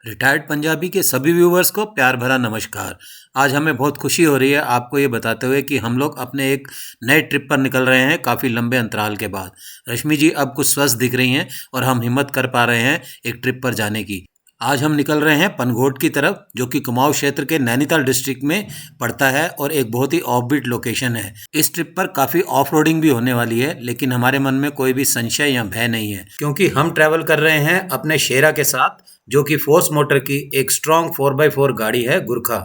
Retired Punjabi के सभी viewers को प्यार भरा नमस्कार। आज हमें बहुत खुशी हो रही है आपको ये बताते हुए कि हम लोग अपने एक नए ट्रिप पर निकल रहे हैं काफ़ी लंबे अंतराल के बाद। रश्मि जी अब कुछ स्वस्थ दिख रही हैं और हम हिम्मत कर पा रहे हैं एक ट्रिप पर जाने की। आज हम निकल रहे हैं पनघोट की तरफ, जो कि कुमाऊं क्षेत्र के नैनीताल डिस्ट्रिक्ट में पड़ता है और एक बहुत ही ऑफबीट लोकेशन है। इस ट्रिप पर काफ़ी ऑफ रोडिंग भी होने वाली है, लेकिन हमारे मन में कोई भी संशय या भय नहीं है, क्योंकि हम ट्रैवल कर रहे हैं अपने शेरा के साथ, जो कि फोर्स मोटर की एक स्ट्रॉन्ग 4x4 गाड़ी है गुरखा।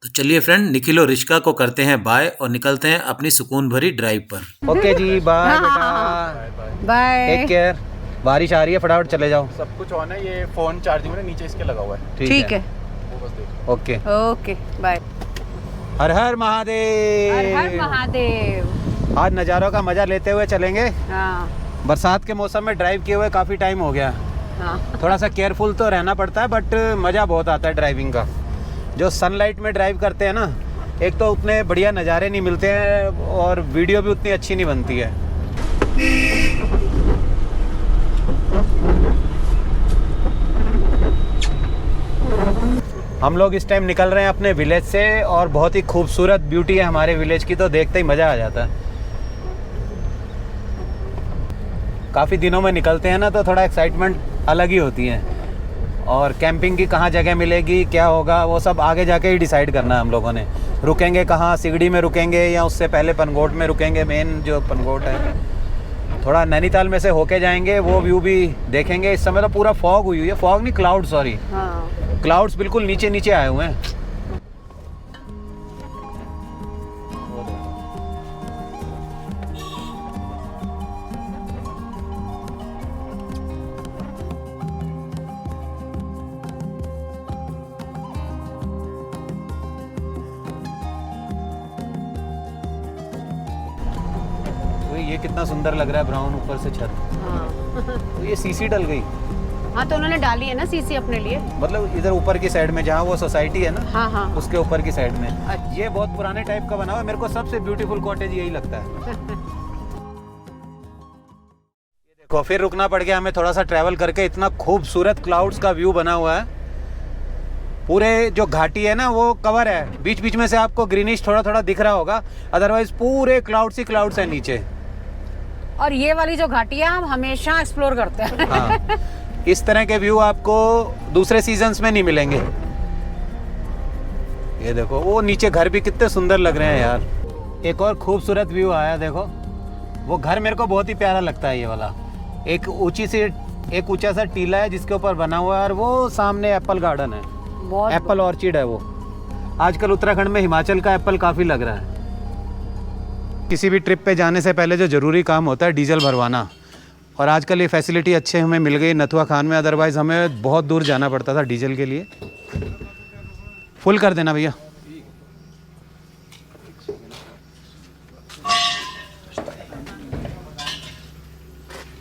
तो चलिए फ्रेंड, निखिल और रिश्का को करते हैं बाय और निकलते हैं अपनी सुकून भरी ड्राइव पर। ओके जी, बाय बेटा, बाय। Take care. बारिश आ रही है, फटाफट चले जाओ। सब कुछ ऑन है, ये फोन चार्जिंग में नीचे इसके लगा हुआ है। ठीक है, वो बस देखो। Okay okay, bye. हर हर महादेव। हर हर महादेव। आज नज़ारों का मजा लेते हुए चलेंगे। हाँ बरसात के मौसम में ड्राइव किए हुए काफ़ी टाइम हो गया। हाँ। थोड़ा सा केयरफुल तो रहना पड़ता है, बट मज़ा बहुत आता है ड्राइविंग का। जो सनलाइट में ड्राइव करते हैं ना, एक तो उतने बढ़िया नज़ारे नहीं मिलते हैं और वीडियो भी उतनी अच्छी नहीं बनती है। हम लोग इस टाइम निकल रहे हैं अपने विलेज से और बहुत ही खूबसूरत ब्यूटी है हमारे विलेज की, तो देखते ही मज़ा आ जाता है। काफ़ी दिनों में निकलते हैं ना, तो थोड़ा एक्साइटमेंट अलग ही होती है। और कैंपिंग की कहाँ जगह मिलेगी, क्या होगा, वो सब आगे जाके ही डिसाइड करना है हम लोगों ने। रुकेंगे कहाँ, सिगड़ी में रुकेंगे या उससे पहले पनघोट में रुकेंगे। मेन जो पनघोट है, थोड़ा नैनीताल में से होके जाएंगे, वो व्यू भी देखेंगे। इस समय तो पूरा फॉग हुई है, फॉग नहीं, क्लाउड, सॉरी, हाँ। क्लाउड्स बिल्कुल नीचे नीचे आए हुए हैं। ये कितना सुंदर लग रहा है, ब्राउन ऊपर से छत। हाँ। तो ये सीसी डल गई। हाँ, तो उन्होंने डाली है ना सीसी अपने लिए। मतलब इधर ऊपर की साइड में, जहाँ वो सोसाइटी है ना, हाँ हाँ। उसके ऊपर की साइड में। अच्छा। ये बहुत पुराने टाइप का बना हुआ है। मेरे को सबसे ब्यूटीफुल कॉटेज यही लगता है। ये देखो, फिर रुकना पड़ गया हमें थोड़ा सा ट्रैवल करके। इतना खूबसूरत क्लाउड्स का व्यू बना हुआ है। पूरे जो घाटी है ना, वो कवर है, बीच बीच में से आपको ग्रीनिश थोड़ा थोड़ा दिख रहा होगा, अदरवाइज पूरे क्लाउड्स ही क्लाउड्स है नीचे। और ये वाली जो घाटी है हम हमेशा एक्सप्लोर करते हैं। हाँ, इस तरह के व्यू आपको दूसरे सीजन्स में नहीं मिलेंगे। ये देखो, वो नीचे घर भी कितने सुंदर लग रहे हैं यार। एक और खूबसूरत व्यू आया, देखो वो घर मेरे को बहुत ही प्यारा लगता है। ये वाला एक ऊंचा सा टीला है जिसके ऊपर बना हुआ है, और वो सामने एप्पल गार्डन है, एप्पल ऑर्चिड है वो। आजकल उत्तराखंड में हिमाचल का एप्पल काफ़ी लग रहा है। किसी भी ट्रिप पे जाने से पहले जो ज़रूरी काम होता है, डीजल भरवाना। और आजकल ये फैसिलिटी अच्छे हमें मिल गई नथुआ खान में, अदरवाइज़ हमें बहुत दूर जाना पड़ता था डीजल के लिए। फुल कर देना भैया।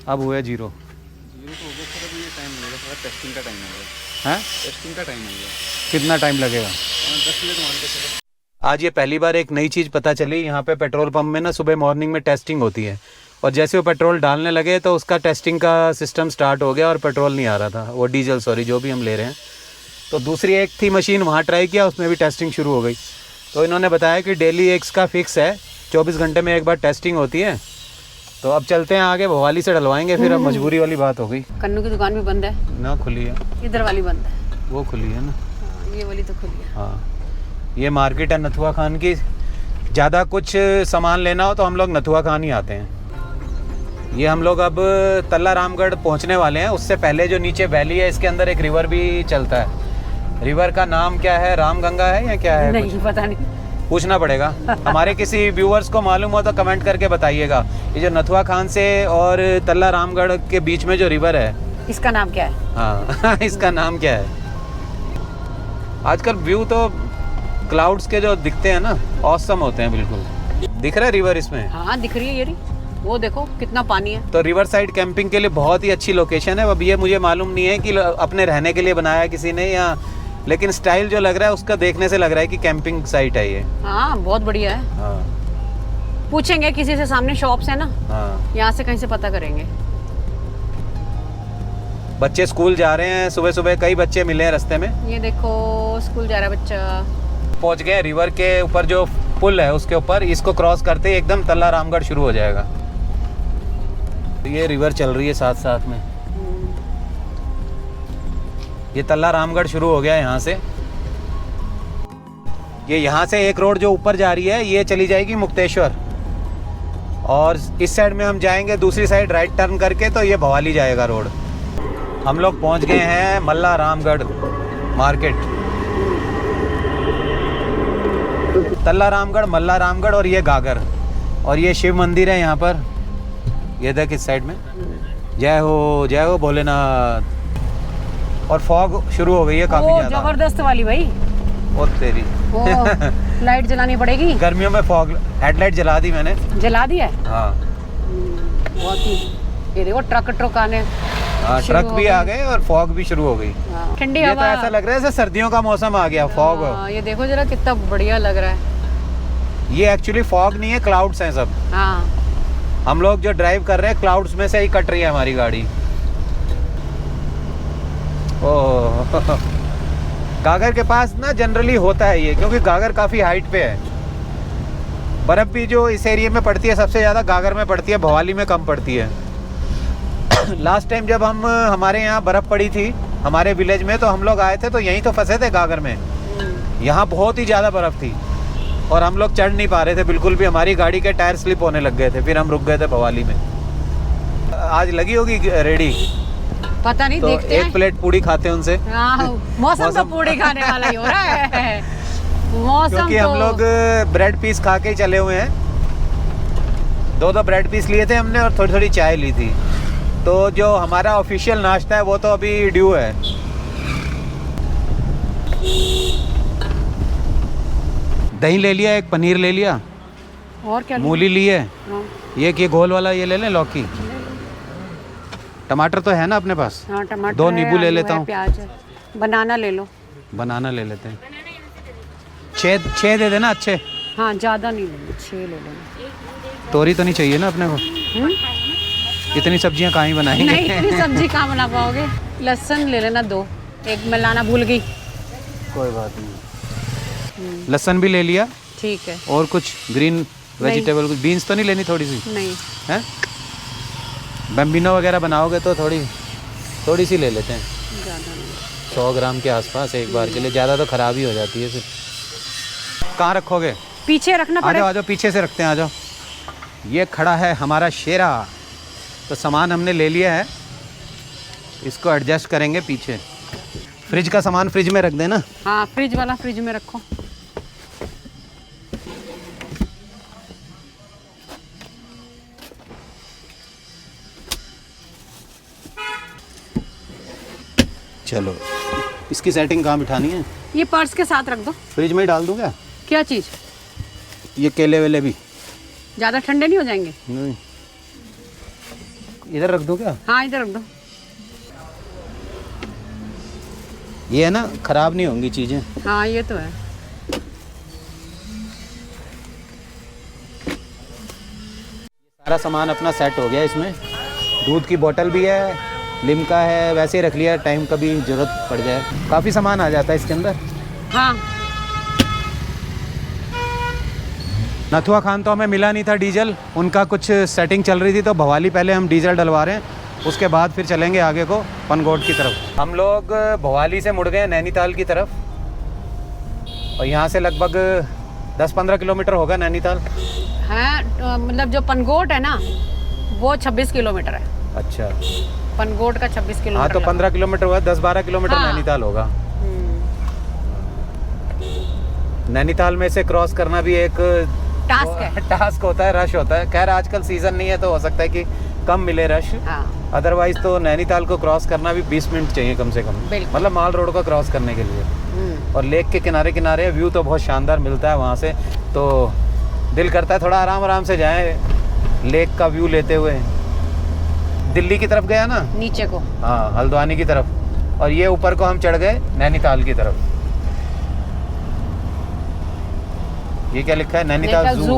अब हुआ 0 तो होगा सर, अभी ये टाइम लगेगा, थोड़ा टेस्टिंग का टाइम लगेगा। है। टेस्टिंग का टाइम लगेगा। कितना टाइम लगेगा? 10 मिनट मान के चलो। आज ये पहली बार एक नई चीज़ पता चली। यहाँ पे पेट्रोल पंप में ना सुबह मॉर्निंग में टेस्टिंग होती है, और जैसे वो पेट्रोल डालने लगे तो उसका टेस्टिंग का सिस्टम स्टार्ट हो गया और पेट्रोल नहीं आ रहा था, वो डीजल, सॉरी, जो भी हम ले रहे हैं। तो दूसरी एक थी मशीन, वहाँ ट्राई किया, उसमें भी टेस्टिंग शुरू हो गई। तो इन्होंने बताया कि डेली एक का फिक्स है, 24 घंटे में एक बार टेस्टिंग होती है। तो अब चलते हैं आगे, भवाली से डलवाएंगे फिर। अब मजबूरी वाली बात हो गई। कन्नू की दुकान भी बंद है ना, खुली है। इधर वाली बंद है, वो खुली है ना। हाँ, ये वाली तो खुली है। हाँ, ये मार्केट है नथुआ खान की। ज़्यादा कुछ सामान लेना हो तो हम लोग नथुआ खान ही आते हैं। ये हम लोग अब तल्ला रामगढ़ पहुंचने वाले हैं। उससे पहले जो नीचे वैली है, इसके अंदर एक रिवर भी चलता है। रिवर का नाम क्या है, रामगंगा है या क्या है? नहीं पता नहीं, पूछना पड़ेगा। हमारे किसी व्यूवर्स को मालूम हो तो कमेंट करके बताइएगा। ये जो नथुआ खान से और तल्ला रामगढ़ के बीच में जो रिवर है, इसका नाम क्या है? हाँ इसका नाम क्या है? आजकल व्यू तो क्लाउड्स के जो दिखते हैं ना, ऑसम होते हैं बिल्कुल। दिख रहा है रिवर इसमें? हाँ दिख रही है ये रही, वो देखो कितना पानी है। तो रिवर साइड कैंपिंग के लिए बहुत ही अच्छी लोकेशन है। अब ये मुझे मालूम नहीं है कि अपने रहने के लिए बनाया किसी ने या, लेकिन स्टाइल जो लग रहा है उसका देखने से लग रहा है कि कैंपिंग साइट है ये। हाँ बहुत बढ़िया है। हाँ। पूछेंगे किसी से, सामने शॉप्स है ना, हाँ। यहाँ से कहीं से पता करेंगे। बच्चे स्कूल जा रहे हैं, सुबह सुबह कई बच्चे मिले हैं रास्ते में। ये देखो स्कूल जा रहा है बच्चा। पहुंच गए रिवर के ऊपर, जो पुल है उसके ऊपर। इसको क्रॉस करते ही एकदम तल्ला रामगढ़ शुरू हो जाएगा। तो ये रिवर चल रही है साथ साथ में। ये तल्ला रामगढ़ शुरू हो गया यहाँ से। ये यहाँ से एक रोड जो ऊपर जा रही है ये चली जाएगी मुक्तेश्वर, और इस साइड में हम जाएंगे दूसरी साइड राइट टर्न करके, तो ये भवाली जाएगा रोड। हम लोग पहुँच गए हैं मल्ला रामगढ़ मार्केट। तल्ला रामगढ़, मल्ला रामगढ़ और ये गागर, और ये शिव मंदिर है यहाँ पर। ये देख इस साइड में। जय हो भोलेनाथ। और फॉग शुरू हो गई है काफी ज्यादा, जबरदस्त वाली भाई। ओ तेरी वो लाइट जलानी पड़ेगी। गर्मियों में फॉग हेडलाइट जला दी मैंने। जला दिया है? हाँ बहुत ही। ये देखो ट्रक आने। हाँ, ट्रक भी आ गए और फॉग भी शुरू हो गई। ठंडी ये तो हवा। ऐसा लग रहा है जैसे सर्दियों का मौसम आ गया। फॉग ये देखो जरा कितना बढ़िया लग रहा है। ये एक्चुअली फॉग नहीं है, क्लाउड्स हैं सब। हाँ, हम लोग जो ड्राइव कर रहे हैं क्लाउड्स में से ही कट रही है हमारी गाड़ी। ओह गागर के पास ना जनरली होता है ये, क्योंकि गागर काफ़ी हाइट पे है। बर्फ़ भी जो इस एरिया में पड़ती है सबसे ज़्यादा गागर में पड़ती है, भवाली में कम पड़ती है। लास्ट टाइम जब हमारे यहाँ बर्फ़ पड़ी थी हमारे विलेज में, तो हम लोग आए थे तो यहीं तो फंसे थे गागर में। यहाँ बहुत ही ज़्यादा बर्फ़ थी और हम लोग चढ़ नहीं पा रहे थे बिल्कुल भी। हमारी गाड़ी के टायर स्लिप होने लग गए थे, फिर हम रुक गए थे भवाली में। आज लगी होगी रेडी, पता नहीं, तो देखते एक हैं। प्लेट पूड़ी खाते हैं उनसे। मौसम तो पूड़ी खाने वाला ही हो रहा है। मौसम क्योंकि तो हम लोग ब्रेड पीस खा के ही चले हुए हैं। दो ब्रेड पीस लिए थे हमने और थोड़ी थोड़ी चाय ली थी। तो जो हमारा ऑफिशियल नाश्ता है वो तो अभी ड्यू है। दही ले लिया, एक पनीर ले लिया, और क्या मूली ली है, हाँ। ये गोल वाला ये ले लें, लौकी, टमाटर तो है ना अपने पास। हाँ, टमाटर 2 है, नींबू ले आलू लेता है, हूँ। प्याज है। बनाना ले लो। बनाना ले लेते हैं। 6 दे देना अच्छे। हाँ, ज़्यादा नहीं लेंगे, 6 ले लेंगे। तोरी तो नहीं चाहिए ना अपने को। इतनी सब्जियां कहाँ ही बनाएंगे। नहीं, इतनी सब्जी कहाँ बना पाओगे। लहसुन ले लेना 2, एक मैं लाना भूल गई। कोई बात नहीं। लहसुन भी ले लिया। ठीक है। और कुछ ग्रीन वेजिटेबल, कुछ बीन्स तो नहीं लेनी थोड़ी सी? नहीं, हैं? बम्बिनो वगैरह बनाओगे तो थोड़ी सी ले लेते हैं। ज़्यादा नहीं। 100 ग्राम के आसपास एक बार के लिए, ज़्यादा तो ख़राब ही हो जाती है फिर। कहाँ रखोगे? पीछे रखना आ पड़ेगा। जाओ पीछे से रखते हैं, आ जाओ। ये खड़ा है हमारा शेरा। तो सामान हमने ले लिया है, इसको एडजस्ट करेंगे पीछे। फ्रिज का सामान फ्रिज में रख देना। हाँ, फ्रिज वाला फ्रिज में रखो। चलो, इसकी सेटिंग कहाँ बिठानी है? ये पर्स के साथ रख दो। फ्रिज में ही डाल दूँ क्या? क्या चीज़? ये केले वेले भी ज़्यादा ठंडे नहीं हो जाएंगे? नहीं, इधर रख दूँ क्या? हाँ, इधर रख दो। ये है ना, ख़राब नहीं होंगी चीज़ें। हाँ, ये तो है। सारा सामान अपना सेट हो गया इसमें। दूध की बोतल भी है, लिम्का है, वैसे ही रख लिया, टाइम कभी ज़रूरत पड़ जाए। काफ़ी सामान आ जाता है इसके अंदर। हाँ, नथुआ खान तो हमें मिला नहीं था डीजल, उनका कुछ सेटिंग चल रही थी, तो भवाली पहले हम डीजल डलवा रहे हैं, उसके बाद फिर चलेंगे आगे को पनगोट की तरफ। हम लोग भवाली से मुड़ गए नैनीताल की तरफ, और यहाँ से लगभग 10-15 किलोमीटर होगा नैनीताल। है मतलब जो पनगोट है ना वो 26 किलोमीटर है। अच्छा, पनगोट का 26 किलोमीटर। हाँ तो 15 किलोमीटर हुआ, 10-12 किलोमीटर हाँ। नैनीताल होगा। हम्म, नैनीताल में से क्रॉस करना भी एक टास्क है। टास्क होता है, रश होता है। खैर आजकल सीज़न नहीं है तो हो सकता है कि कम मिले रश। हाँ, अदरवाइज तो नैनीताल को क्रॉस करना भी 20 मिनट चाहिए कम से कम, बिल्कुल। मतलब माल रोड को क्रॉस करने के लिए। और लेक के किनारे किनारे व्यू तो बहुत शानदार मिलता है वहाँ से, तो दिल करता है थोड़ा आराम आराम से जाएं लेक का व्यू लेते हुए। दिल्ली की तरफ गया ना, नीचे को। हाँ हल्द्वानी की तरफ, और ये ऊपर को हम चढ़ गए नैनीताल की तरफ। ये क्या लिखा है? नैनीताल जू।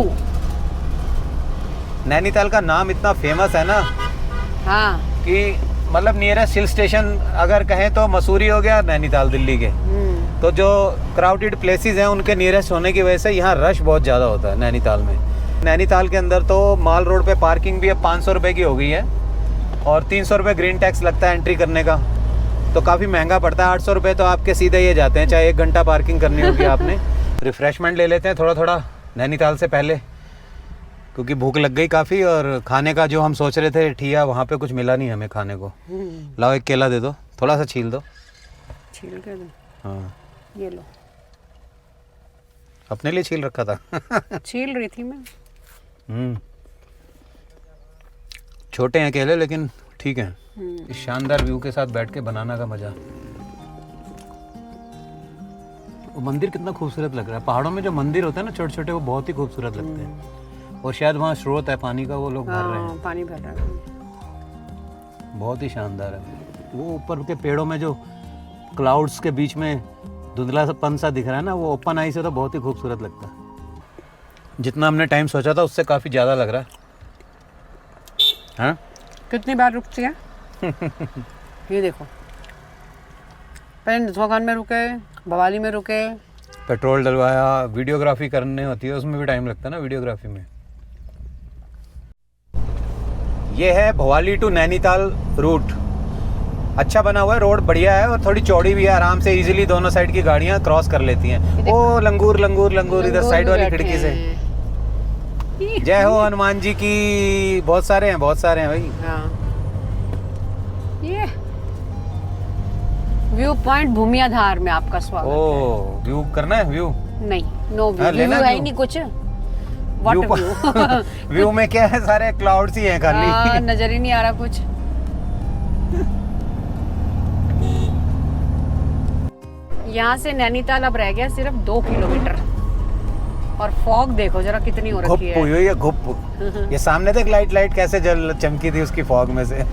नैनीताल का नाम इतना फेमस है ना हाँ, कि मतलब नियरेस्ट हिल स्टेशन अगर कहें तो मसूरी हो गया, नैनीताल दिल्ली के। तो जो क्राउडेड प्लेसेस हैं उनके नियरेस्ट होने की वजह से यहाँ रश बहुत ज़्यादा होता है नैनीताल में। नैनीताल के अंदर तो माल रोड पे पार्किंग भी अब 500 रुपये की हो गई है और 300 रुपये ग्रीन टैक्स लगता है एंट्री करने का, तो काफ़ी महंगा पड़ता है। 800 रुपये तो आपके सीधे ये जाते हैं, चाहे 1 घंटा पार्किंग करनी होगी आपने। रिफ़्रेशमेंट ले लेते हैं थोड़ा थोड़ा नैनीताल से पहले, क्योंकि भूख लग गई काफ़ी। और खाने का जो हम सोच रहे थे ठिया, वहाँ पे कुछ मिला नहीं हमें खाने को। लाओ एक केला दे दो, थोड़ा सा छील दो। छील के दो। हाँ ये लो। अपने लिए छील रखा था। छील रही थी मैं। छोटे हैं केले लेकिन ठीक है। इस शानदार व्यू के साथ बैठ के बनाना का मजा। वो मंदिर कितना खूबसूरत लग रहा है। पहाड़ों में जो मंदिर होते हैं ना छोटे छोटे, वो बहुत ही खूबसूरत लगते हैं। और शायद वहाँ स्रोत है पानी का, वो लोग भर रहे हैं। पानी भर रहा है। बहुत ही शानदार है। वो ऊपर के पेड़ों में जो क्लाउड्स के बीच में धुंधला पन सा दिख रहा है ना, वो ओपन आई से तो बहुत ही खूबसूरत लगता है। जितना हमने टाइम सोचा था उससे काफ़ी ज़्यादा लग रहा है। हाँ कितनी बार रुकती है? ये देखो, पहले नथुआ में रुके, भवाली में रुके, पेट्रोल डलवाया, वीडियोग्राफी करनी होती है, उसमें भी टाइम लगता है ना वीडियोग्राफी में। ये है भवाली टू नैनीताल रूट। अच्छा बना हुआ है, रोड बढ़िया है और थोड़ी चौड़ी भी है, आराम से इजीली दोनों साइड की गाड़ियां क्रॉस कर लेती हैं। ओ लंगूर लंगूर लंगूर इधर साइड वाली खिड़की से। जय हो हनुमान जी की। बहुत सारे हैं भाई। हाँ। ये व्यू पॉइंट भूमियाधार में आपका स्वागत है। ओ व्यू करना है? व्यू नहीं, नो व्यू। हाँ, व्यू लेना है ही व्यू। नहीं कुछ। What view? व्यू में क्या है, सारे क्लाउड्स ही हैं खाली। नजर ही नहीं आ रहा कुछ। यहाँ से नैनीताल अब रह गया सिर्फ 2 किलोमीटर। और फॉग देखो जरा कितनी हो रखी है। हुई है घुप। ये सामने देख लाइट कैसे जल चमकी थी उसकी फॉग में से।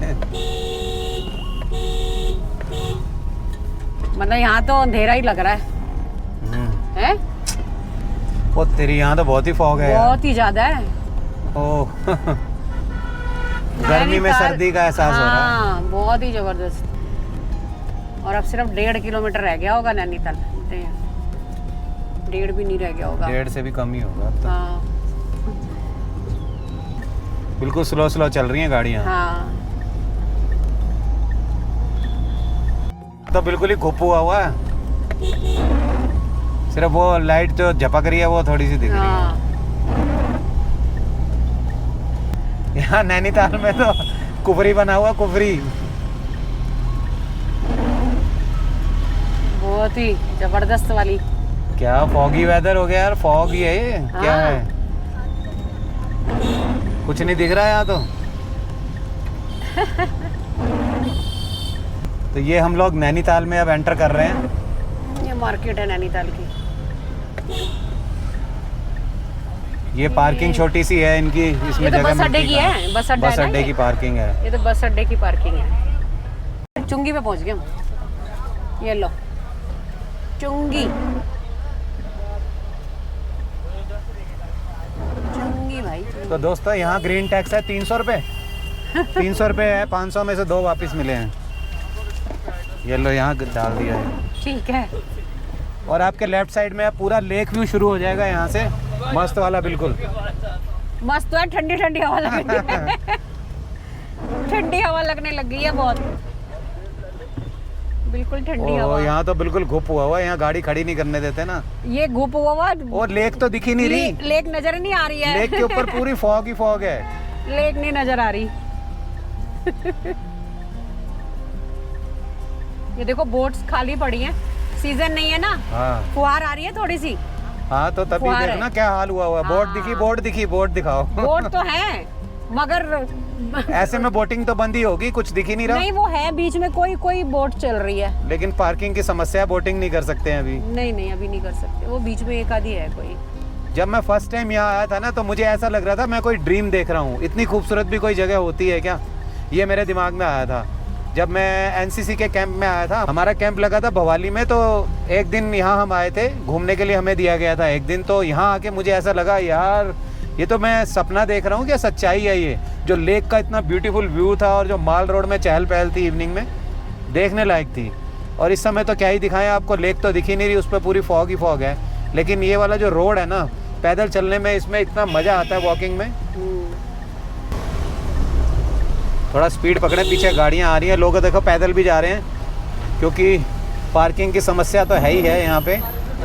मतलब यहाँ तो अंधेरा ही लग रहा है। हैं? ओ तेरी यहाँ तो बहुत ही फॉग है यार। बहुत ही ज्यादा है। ओह। गर्मी में सर्दी का एहसास हो रहा है। हाँ, बहुत ही जबरदस्त। और अब सिर्फ 1.5 किलोमीटर रह गया होगा नैनीताल। 1.5 भी नहीं रह गया होगा। 1.5 से भी कम ही होगा अब तो। हाँ। बिल्कुल स्लो चल रही हैं गाड़ियाँ। हाँ। तो बिल्कुल ही घुप हुआ है। सिर्फ वो लाइट जो झपक रही है वो थोड़ी सी दिख रही है। यहाँ नैनीताल में तो कुफरी बना हुआ, कुफरी। बहुत ही जबरदस्त वाली। क्या फॉगी वेदर हो गया यार। फॉग ही है ये। क्या है? कुछ नहीं दिख रहा है यहाँ तो ये हम लोग नैनीताल में अब एंटर कर रहे हैं। ये मार्केट है नैनीताल की। ये पार्किंग छोटी सी है इनकी, इसमें ये तो जगह बस अड्डे मिलती की कहाँ? है। बस अड्डा बस है ना अड्डे ये? की पार्किंग है। ये तो बस अड्डे की पार्किंग है। चुंगी पे पहुंच गए हम। ये लो चुंगी। चुंगी भाई। तो दोस्तों यहाँ ग्रीन टैक्स है 300 रुपये। 300 रुपये है, 500 में से 2 वापस मिले हैं। ये लो यहाँ डाल दिया है। ठीक है। और आपके लेफ्ट साइड में पूरा लेक व्यू शुरू हो जाएगा यहाँ से। मस्त वाला बिल्कुल। मस्त तो है। ठंडी ठंडी हवा लग रही है। ठंडी हवा लगने लग गई है बहुत। बिल्कुल ठंडी हवा। यहाँ तो बिल्कुल घुप हुआ है। यहाँ गाड़ी खड़ी नहीं करने देते ना। ये घुप हुआ और लेक तो दिख ही नहीं रही। लेक नजर नहीं आ रही है। लेक के ऊपर पूरी फॉग ही फॉग है। लेक नहीं नजर आ रही। ये देखो बोट्स खाली पड़ी हैं। सीजन नहीं है ना। हाँ। फुहार आ रही है थोड़ी सी। हाँ तो तभी फुहार देखना है। क्या हाल हुआ हुआ है। बोट दिखी बोट दिखाओ। बोट तो है मगर ऐसे में बोटिंग तो बंद ही होगी, कुछ दिख ही नहीं रहा। नहीं वो है बीच में कोई बोट चल रही है। लेकिन पार्किंग की समस्या है, बोटिंग नहीं कर सकते हैं अभी। नहीं अभी नहीं कर सकते। वो बीच में एक आधी है कोई। जब मैं फर्स्ट टाइम यहाँ आया था ना तो मुझे ऐसा लग रहा था मैं कोई ड्रीम देख रहा हूँ। इतनी खूबसूरत भी कोई जगह होती है क्या, ये मेरे दिमाग में आया था जब मैं एनसीसी के कैंप में आया था। हमारा कैंप लगा था भवाली में, तो एक दिन यहाँ हम आए थे घूमने के लिए, हमें दिया गया था एक दिन। तो यहाँ आके मुझे ऐसा लगा यार ये तो मैं सपना देख रहा हूँ क्या सच्चाई है ये? जो लेक का इतना ब्यूटीफुल व्यू था और जो माल रोड में चहल पहल थी इवनिंग में, देखने लायक थी। और इस समय तो क्या ही दिखाएं आपको, लेक तो दिख ही नहीं रही, उस पर पूरी फॉग ही फॉग है। लेकिन ये वाला जो रोड है ना, पैदल चलने में इसमें इतना मज़ा आता है वॉकिंग में। थोड़ा स्पीड पकड़े, पीछे गाड़ियाँ आ रही हैं, लोग देखो पैदल भी जा रहे हैं क्योंकि पार्किंग की समस्या तो है ही है यहाँ पे।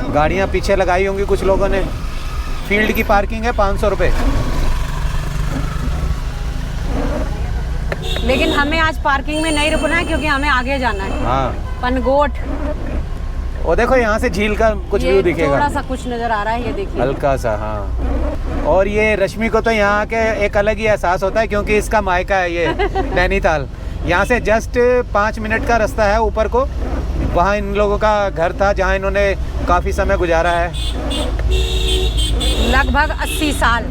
गाड़ियाँ पीछे लगाई होंगी कुछ लोगों ने। फील्ड की पार्किंग है 500 रुपये। लेकिन हमें आज पार्किंग में नहीं रुकना है क्योंकि हमें आगे जाना है। हाँ, पनगोट। वो देखो यहाँ से झील का कुछ व्यू दिखेगा, थोड़ा सा कुछ नज़र आ रहा है, ये देखिए हल्का सा। हाँ, और ये रश्मि को तो यहाँ के एक अलग ही एहसास होता है क्योंकि इसका मायका है ये नैनीताल। यहाँ से जस्ट 5 मिनट का रास्ता है ऊपर को, वहाँ इन लोगों का घर था जहाँ इन्होंने काफ़ी समय गुजारा है। लगभग 80 साल।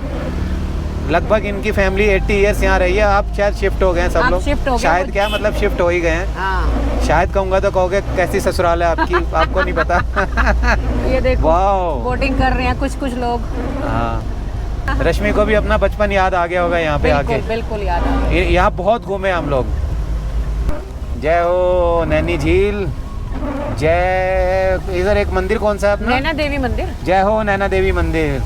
लगभग इनकी फैमिली 80 ईयर्स यहाँ रही है। आप शायद शिफ्ट हो गए हैं सब आप लोग। शिफ्ट हो गए। शायद क्या मतलब, शिफ्ट हो ही गए हैं। हाँ। शायद कहूँगा तो कहोगे कैसी ससुराल है आपकी, आपको नहीं पता। ये देखो वाओ, बोटिंग कर रहे हैं कुछ लोग। हाँ, रश्मि को भी अपना बचपन याद आ गया होगा यहाँ पे आके। बिल्कुल याद आ गया। यहाँ बहुत घूमे हम लोग। जय हो नैनी झील, जय। इधर एक मंदिर कौन सा है अपना? नैना देवी मंदिर। जय हो नैना देवी मंदिर।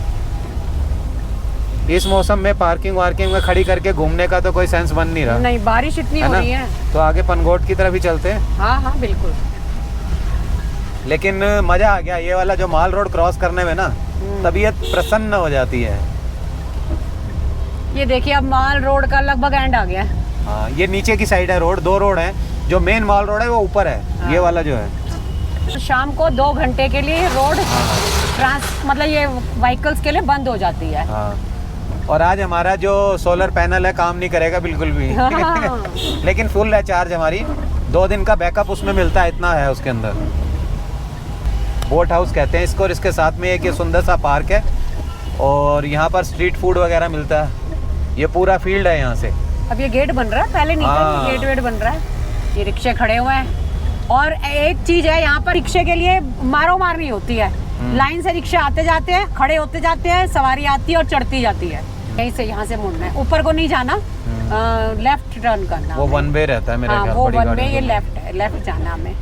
इस मौसम में पार्किंग वार्किंग में खड़ी करके घूमने का तो कोई सेंस बन नहीं रहा। नहीं, बारिश इतनी हो रही है। तो आगे पनगोट की तरफ ही चलते हैं। हाँ हाँ बिल्कुल। लेकिन मजा आ गया ये वाला जो माल रोड क्रॉस करने में ना, तबीयत प्रसन्न हो जाती है। ये देखिए अब माल रोड का लगभग एंड आ गया है। हाँ, ये नीचे की साइड है रोड, 2 रोड है। जो मेन माल रोड है वो ऊपर है। हाँ। ये वाला जो है शाम को 2 घंटे के लिए रोड मतलब ये व्हीकल्स के लिए बंद हो जाती है। हाँ, और आज हमारा जो सोलर पैनल है काम नहीं करेगा बिल्कुल भी। हाँ। लेकिन फुल है चार्ज हमारी, 2 दिन का बैकअप उसमें मिलता है, इतना है उसके अंदर। बोट हाउस कहते हैं इसको, और इसके साथ में एक ये सुंदर सा पार्क है और यहाँ पर स्ट्रीट फूड वगैरह मिलता है। ये पूरा फील्ड है यहाँ से। अब ये गेट बन रहा है, पहले नहीं था, हाँ। गेट वेट बन रहा है। ये रिक्शे खड़े हुए हैं। और एक चीज है यहाँ पर, रिक्शे के लिए मारो मार नहीं होती है। लाइन से रिक्शे आते जाते हैं, खड़े होते जाते हैं, सवारी आती है और चढ़ती जाती है। यहीं से यहाँ से मुड़ना है, ऊपर को नहीं जाना, लेफ्ट टर्न करना। वो 1 वे रहता है मेरे ख्याल। वो बड़ी 1 वे, गाड़ियों ये के लिए। लेफ्ट है, लेफ्ट जाना हमें।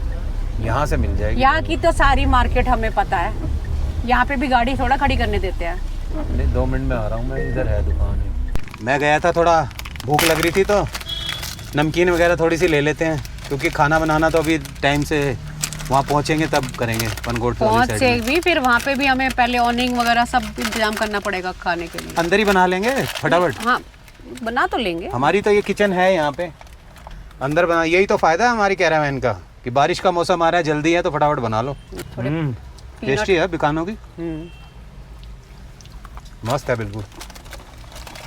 यहाँ से मिल जाएगी। यहाँ की तो सारी मार्केट हमें पता है। यहाँ पे भी गाड़ी थोड़ा खड़ी करने देते हैं। नहीं, 2 मिनट में आ रहा हूँ मैं, इधर है दुकान है। मैं गया था, थोड़ा भूख लग रही थी तो नमकीन वगैरह थोड़ी सी ले लेते हैं, क्योंकि खाना बनाना तो अभी टाइम से वहाँ पहुँचेंगे तब करेंगे। पनगोट पहुँच से भी फिर वहाँ पे भी हमें पहले ऑनिंग वगैरह सब इंतजाम करना पड़ेगा खाने के लिए। अंदर ही बना लेंगे फटाफट। हाँ बना तो लेंगे। हमारी तो ये किचन है यहाँ पे, अंदर बना। यही तो फ़ायदा है हमारी कैरावैन का कि बारिश का मौसम आ रहा है, जल्दी है तो फटाफट बना लो। टेस्टी है बिकानो की, मस्त है बिल्कुल।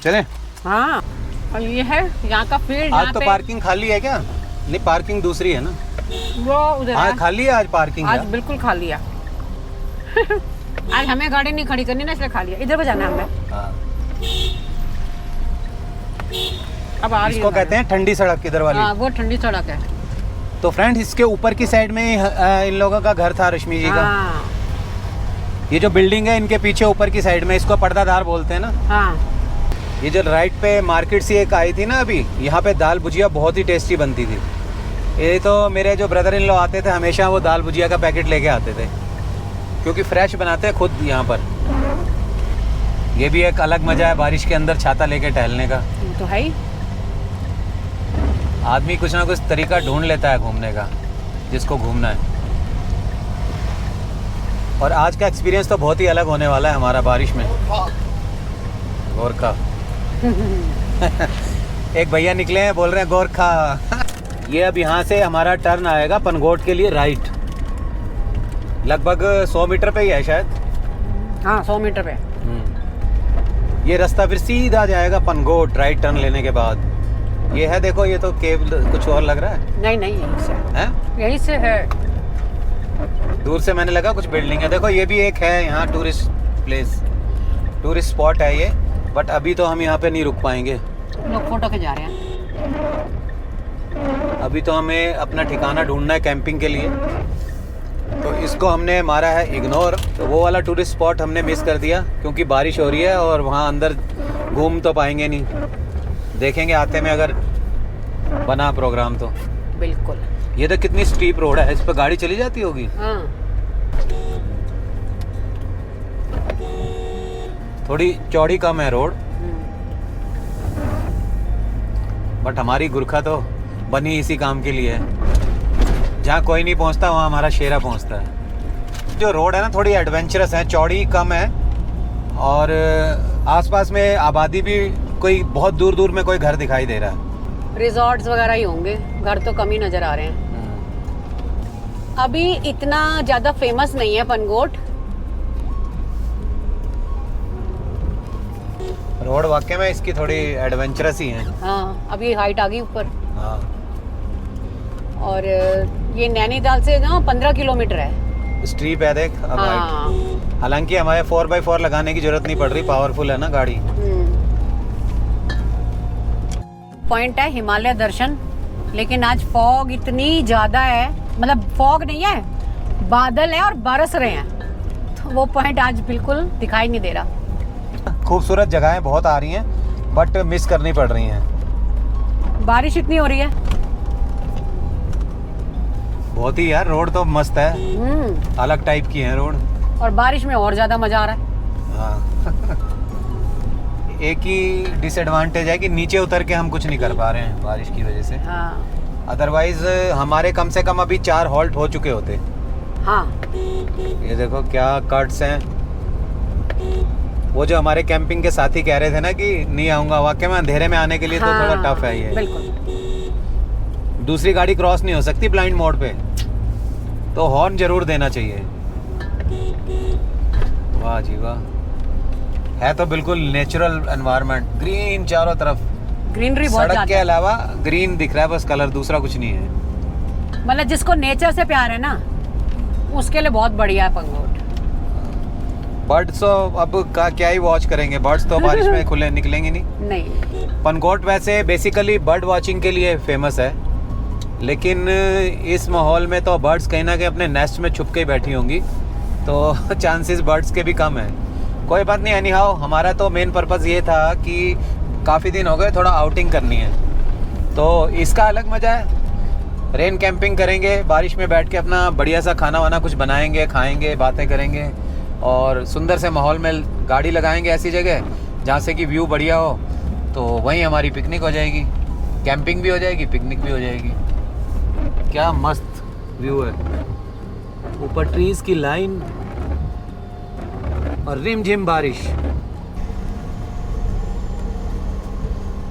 चलें? हाँ, और ये है यहाँ का फील्ड। आज तो पार्किंग खाली है क्या? नहीं, पार्किंग दूसरी है ना। वो उधर हाँ है। खाली है आज पार्किंग। आज बिल्कुल खाली है। आज हमें गाड़ी नहीं खड़ी करनी ना, इसलिए खाली है। इधर को जाना है हमें। हाँ। अब आ रही इसको है कहते हैं ठंडी सड़क किधर वाली। हाँ, वो ठंडी सड़क है। तो फ्रेंड्स, इसके ऊपर की साइड में इन लोगों का घर था, रश्मि जी का। हाँ ये जो बिल्डिंग है इनके पीछे ऊपर की साइड में, इसको पर्दादार बोलते हैं ना। हाँ। ये जो राइट पे मार्केट सी एक आई थी ना अभी, यहाँ पे दाल भुजिया बहुत ही टेस्टी बनती थी। ये तो मेरे जो ब्रदर इन लॉ आते थे, हमेशा वो दाल भुजिया का पैकेट लेके आते थे, क्योंकि फ्रेश बनाते हैं खुद यहाँ पर। ये भी एक अलग मज़ा है बारिश के अंदर छाता लेके टहलने का। तो है ही। आदमी कुछ ना कुछ तरीका ढूंढ लेता है घूमने का, जिसको घूमना है। और आज का एक्सपीरियंस तो बहुत ही अलग होने वाला है हमारा बारिश में। गोरखा। एक भैया निकले हैं, बोल रहे हैं गोरखा। ये अब यहाँ से हमारा टर्न आएगा पनगोट के लिए राइट। लगभग 100 मीटर पे ही है शायद। हाँ 100 मीटर पे। ये रास्ता फिर सीधा जाएगा पनगोट, राइट टर्न लेने के बाद। ये है, देखो ये तो केव कुछ और लग रहा है। नहीं नहीं, यहीं से हैं? यहीं से है। दूर से मैंने लगा कुछ बिल्डिंग है। देखो ये भी एक है यहाँ टूरिस्ट प्लेस, टूरिस्ट स्पॉट है ये। बट अभी तो हम यहाँ पे नहीं रुक पाएंगे। लोग फोटो के जा रहे हैं। अभी तो हमें अपना ठिकाना ढूंढना है कैंपिंग के लिए। तो इसको हमने मारा है इग्नोर। तो वो वाला टूरिस्ट स्पॉट हमने मिस कर दिया क्योंकि बारिश हो रही है और वहाँ अंदर घूम तो पाएंगे नहीं। देखेंगे आते में अगर बना प्रोग्राम तो। बिल्कुल। ये तो कितनी स्टीप रोड है, इस पर गाड़ी चली जाती होगी। हाँ। थोड़ी चौड़ी कम है रोड, बट हमारी गुरखा तो बनी इसी काम के लिए है। जहाँ कोई नहीं पहुँचता वहाँ हमारा शेरा पहुँचता है। जो रोड है ना थोड़ी एडवेंचरस है, चौड़ी कम है और आसपास में आबादी भी कोई बहुत दूर दूर में कोई घर दिखाई दे रहा है। रिजॉर्ट्स वगैरह ही होंगे, घर तो कम ही नजर आ रहे हैं। अभी इतना ज्यादा फेमस नहीं है पनगोट। रोड वाकई में इसकी थोड़ी एडवेंचरस ही है। हाँ, अभी हाइट आ गई ऊपर। हाँ। और ये नैनीताल से ना 15 किलोमीटर है। स्ट्रीप है देख अब। हाँ। हालांकि हमारे 4x4 लगाने की जरूरत नहीं पड़ रही, पावरफुल है ना गाड़ी। पॉइंट है हिमालय दर्शन, लेकिन आज फॉग इतनी ज्यादा है, मतलब फॉग नहीं है, बादल है और बरस रहे हैं, तो वो पॉइंट आज बिल्कुल दिखाई नहीं दे रहा। खूबसूरत जगहें बहुत आ रही हैं बट मिस करनी पड़ रही हैं। बारिश इतनी हो रही है। बहुत ही यार, रोड तो मस्त है, अलग टाइप की है रोड। और बारिश में और ज्यादा मजा आ रहा है। हाँ। एक ही डिसएडवांटेज है कि नीचे उतर के हम कुछ नहीं कर पा रहे हैं बारिश की वजह से। हाँ। अदरवाइज हमारे कम से कम अभी 4 हॉल्ट हो चुके होते। हाँ। ये देखो क्या कट्स हैं। वो जो हमारे कैंपिंग के साथी कह रहे थे ना कि नहीं आऊंगा, वाकई में अंधेरे में आने के लिए तो थोड़ा टफ है ये। बिल्कुल। दूसरी गाड़ी क्रॉस नहीं हो सकती ब्लाइंड मोड पे, तो हॉर्न जरूर देना चाहिए। वाह जी वाह, है तो बिल्कुल नेचुरल एनवायरनमेंट, ग्रीन चारों तरफ, ग्रीनरी बहुत सड़क के ज्यादा है। अलावा ग्रीन दिख रहा है बस, कलर दूसरा कुछ नहीं है। मतलब जिसको नेचर से प्यार है ना, उसके लिए बहुत बढ़िया है पंगोट। बर्ड्स तो अब का क्या ही वॉच करेंगे, बर्ड्स तो बारिश में खुले निकलेंगे नहीं। नहीं। पनगोट वैसे बेसिकली बर्ड वॉचिंग के लिए फेमस है, लेकिन इस माहौल में तो बर्ड्स कहीं ना कहीं अपने नेस्ट में छुप के ही बैठी होंगी, तो चांसेस बर्ड्स के भी कम है। कोई बात नहीं, एनी हाउ हमारा तो मेन पर्पज़ ये था कि काफ़ी दिन हो गए, थोड़ा आउटिंग करनी है, तो इसका अलग मज़ा है। रेन कैंपिंग करेंगे, बारिश में बैठ के अपना बढ़िया सा खाना वाना कुछ बनाएंगे, खाएंगे, बातें करेंगे और सुंदर से माहौल में गाड़ी लगाएंगे ऐसी जगह जहाँ से कि व्यू बढ़िया हो, तो वहीं हमारी पिकनिक हो जाएगी। कैंपिंग भी हो जाएगी, पिकनिक भी हो जाएगी। क्या मस्त व्यू है, ऊपर ट्रीज़ की लाइन और रिमझिम बारिश,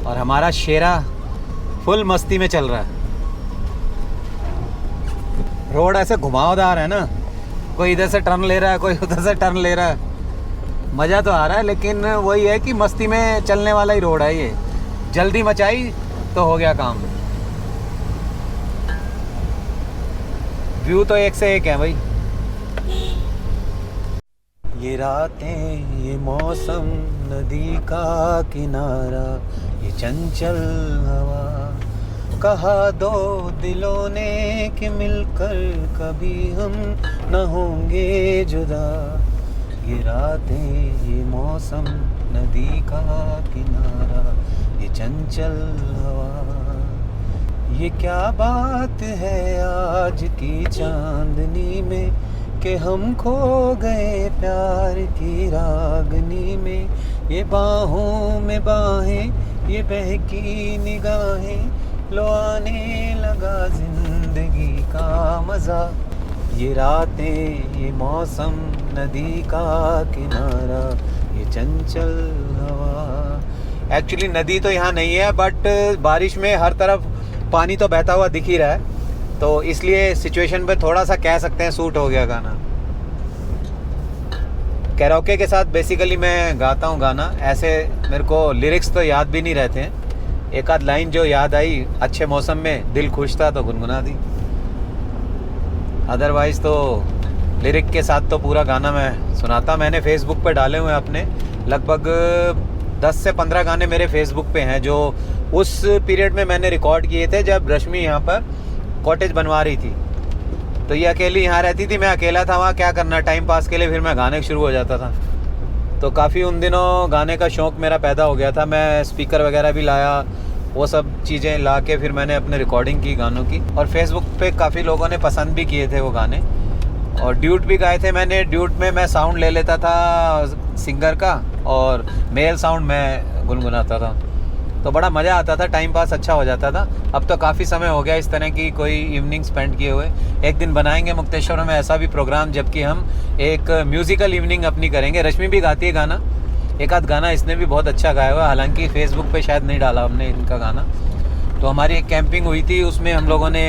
और हमारा शेरा फुल मस्ती में चल रहा है। रोड ऐसे घुमावदार है ना, कोई इधर से टर्न ले रहा है, कोई उधर से टर्न ले रहा है, मज़ा तो आ रहा है, लेकिन वही है कि मस्ती में चलने वाला ही रोड है ये। जल्दी मचाई तो हो गया काम। व्यू तो एक से एक है भाई। ये रातें, ये मौसम, नदी का किनारा, ये चंचल हवा, कहा दो दिलों ने कि मिलकर कभी हम न होंगे जुदा। ये रातें, ये मौसम, नदी का किनारा, ये चंचल हवा, ये क्या बात है आज की चांदनी में कि हम खो गए प्यार की रागनी में। ये बाहों में बाहें, ये बहकी निगाहें, लो आने लगा जिंदगी का मज़ा। ये रातें, ये मौसम, नदी का किनारा, ये चंचल हवा। एक्चुअली नदी तो यहाँ नहीं है, बट बारिश में हर तरफ पानी तो बहता हुआ दिख ही रहा है, तो इसलिए सिचुएशन पे थोड़ा सा कह सकते हैं सूट हो गया गाना। कैरोके के साथ बेसिकली मैं गाता हूँ गाना, ऐसे मेरे को लिरिक्स तो याद भी नहीं रहते हैं। एक आध लाइन जो याद आई अच्छे मौसम में, दिल खुश था तो गुनगुना दी, अदरवाइज़ तो लिरिक के साथ तो पूरा गाना मैं सुनाता। मैंने फेसबुक पे डाले हुए हैं अपने, लगभग 10 से 15 गाने मेरे फेसबुक पे हैं जो उस पीरियड में मैंने रिकॉर्ड किए थे जब रश्मि यहाँ पर कॉटेज बनवा रही थी। तो ये अकेली यहाँ रहती थी, मैं अकेला था वहाँ, क्या करना टाइम पास के लिए, फिर मैं गाने शुरू हो जाता था। तो काफ़ी उन दिनों गाने का शौक़ मेरा पैदा हो गया था। मैं स्पीकर वगैरह भी लाया, वो सब चीज़ें ला के फिर मैंने अपने रिकॉर्डिंग की गानों की, और फेसबुक पे काफ़ी लोगों ने पसंद भी किए थे वो गाने, और ड्यूट भी गाए थे मैंने। ड्यूट में मैं साउंड ले लेता था सिंगर का, और मेल साउंड मैं गुनगुनाता था, तो बड़ा मज़ा आता था, टाइम पास अच्छा हो जाता था। अब तो काफ़ी समय हो गया इस तरह की कोई इवनिंग स्पेंड किए हुए। एक दिन बनाएंगे मुक्तेश्वर में ऐसा भी प्रोग्राम, जबकि हम एक म्यूज़िकल इवनिंग अपनी करेंगे। रश्मि भी गाती है गाना, एक आध गाना इसने भी बहुत अच्छा गाया हुआ है, हालांकि फेसबुक पे शायद नहीं डाला हमने इनका गाना। तो हमारी एक कैंपिंग हुई थी, उसमें हम लोगों ने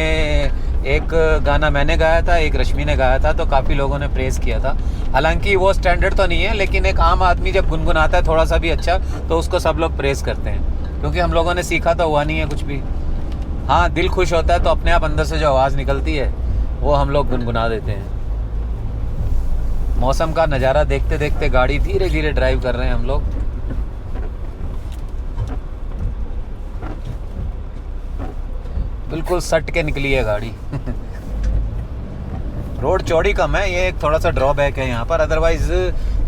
एक गाना मैंने गाया था, एक रश्मि ने गाया था, तो काफ़ी लोगों ने प्रेज़ किया था। हालांकि वो स्टैंडर्ड तो नहीं है, लेकिन एक आम आदमी जब गुनगुनाता है थोड़ा सा भी अच्छा, तो उसको सब लोग प्रेज़ करते हैं, क्योंकि हम लोगों ने सीखा तो हुआ नहीं है कुछ भी। हाँ, दिल खुश होता है तो अपने आप अंदर से जो आवाज़ निकलती है वो हम लोग गुनगुना देते हैं। मौसम का नज़ारा देखते देखते गाड़ी धीरे धीरे ड्राइव कर रहे हैं हम लोग। बिल्कुल सट के निकली है गाड़ी। रोड चौड़ी कम है, ये एक थोड़ा सा ड्रॉबैक है यहाँ पर, अदरवाइज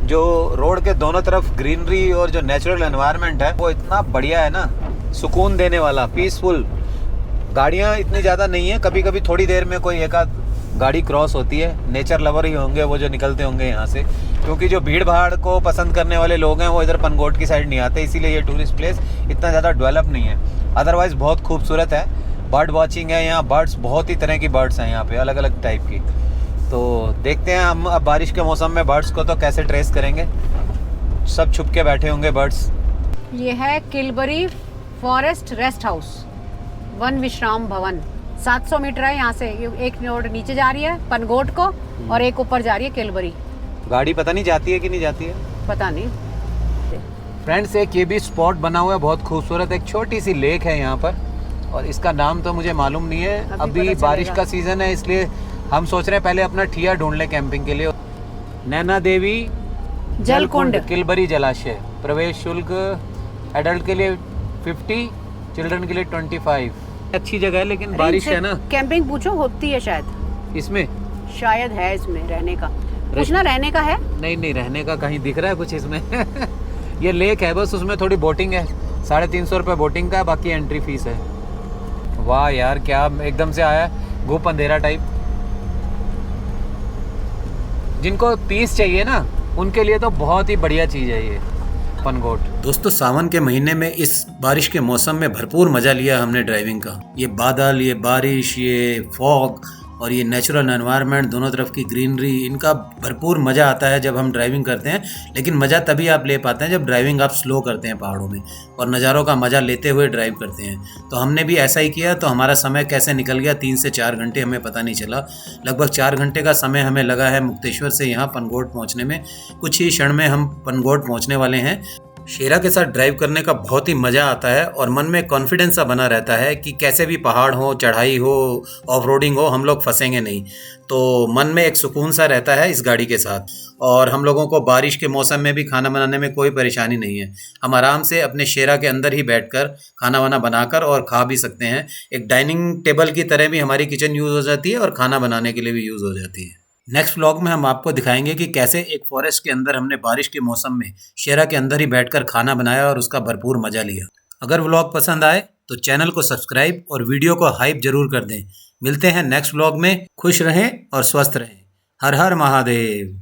जो रोड के दोनों तरफ ग्रीनरी और जो नेचुरल एनवायरनमेंट है वो इतना बढ़िया है ना, सुकून देने वाला, पीसफुल। गाड़ियाँ इतनी ज़्यादा नहीं है, कभी कभी थोड़ी देर में कोई एक आध गाड़ी क्रॉस होती है। नेचर लवर ही होंगे वो जो निकलते होंगे यहाँ से, क्योंकि जो भीड़ भाड़ को पसंद करने वाले लोग हैं वो इधर पनगोट की साइड नहीं आते, इसीलिए ये टूरिस्ट प्लेस इतना ज़्यादा डेवलप नहीं है। अदरवाइज़ बहुत खूबसूरत है, बर्ड वॉचिंग है यहाँ, बर्ड्स बहुत ही तरह की बर्ड्स हैं यहाँ पे, अलग अलग टाइप की। तो देखते हैं हम अब बारिश के मौसम में बर्ड्स को तो कैसे ट्रेस करेंगे, सब छुप के बैठे होंगे बर्ड्स। ये है Kilbury forest rest house, one विश्राम भवन। 700 मीटर है यहाँ से, एक रोड नीचे जा रही है पनगोट को, और एक ऊपर जा रही है किलबरी। गाड़ी पता नहीं जाती है कि नहीं जाती है, पता नहीं। फ्रेंड्स एक ये भी स्पॉट बना हुआ है बहुत खूबसूरत, एक छोटी सी लेक है यहाँ पर, और इसका नाम तो मुझे मालूम नहीं है। अभी बारिश का सीज़न है, इसलिए हम सोच रहे हैं पहले अपना ठिया ढूंढ लें कैंपिंग के लिए। नैना देवी जलकुंड किलबरी जलाशय, प्रवेश शुल्क एडल्ट के लिए 50, चिल्ड्रन के लिए 25। अच्छी जगह है, लेकिन बारिश है ना। कैंपिंग पूछो, होती है शायद इसमें, शायद है इसमें रहने का, पूछना रहने का है। नहीं नहीं, रहने का कहीं दिख रहा है कुछ इसमें। ये लेक है बस, उसमें थोड़ी बोटिंग है, 350 रुपये बोटिंग का है, बाकी एंट्री फीस है। वाह यार, क्या एकदम से आया घूप अंधेरा टाइप। जिनको पीस चाहिए ना, उनके लिए तो बहुत ही बढ़िया चीज़ है ये पनगोट। दोस्तों, सावन के महीने में इस बारिश के मौसम में भरपूर मज़ा लिया हमने ड्राइविंग का। ये बादल, ये बारिश, ये फॉग और ये नेचुरल एनवायरनमेंट, दोनों तरफ की ग्रीनरी, इनका भरपूर मज़ा आता है जब हम ड्राइविंग करते हैं। लेकिन मज़ा तभी आप ले पाते हैं जब ड्राइविंग आप स्लो करते हैं पहाड़ों में, और नज़ारों का मज़ा लेते हुए ड्राइव करते हैं। तो हमने भी ऐसा ही किया, तो हमारा समय कैसे निकल गया, 3 से 4 घंटे हमें पता नहीं चला। लगभग 4 घंटे का समय हमें लगा है मुक्तेश्वर से यहाँ पनगोट पहुँचने में। कुछ ही क्षण में हम पनगोट पहुँचने वाले हैं। शेरा के साथ ड्राइव करने का बहुत ही मज़ा आता है, और मन में कॉन्फिडेंस सा बना रहता है कि कैसे भी पहाड़ हो, चढ़ाई हो, ऑफ रोडिंग हो, हम लोग फंसेंगे नहीं। तो मन में एक सुकून सा रहता है इस गाड़ी के साथ। और हम लोगों को बारिश के मौसम में भी खाना बनाने में कोई परेशानी नहीं है। हम आराम से अपने शेरा के अंदर ही बैठकर खाना वाना बनाकर और खा भी सकते हैं। एक डाइनिंग टेबल की तरह भी हमारी किचन यूज़ हो जाती है, और खाना बनाने के लिए भी यूज़ हो जाती है। नेक्स्ट व्लॉग में हम आपको दिखाएंगे कि कैसे एक फॉरेस्ट के अंदर हमने बारिश के मौसम में शेरा के अंदर ही बैठकर खाना बनाया और उसका भरपूर मज़ा लिया। अगर व्लॉग पसंद आए तो चैनल को सब्सक्राइब और वीडियो को हाइप जरूर कर दें। मिलते हैं नेक्स्ट व्लॉग में। खुश रहें और स्वस्थ रहें। हर हर महादेव।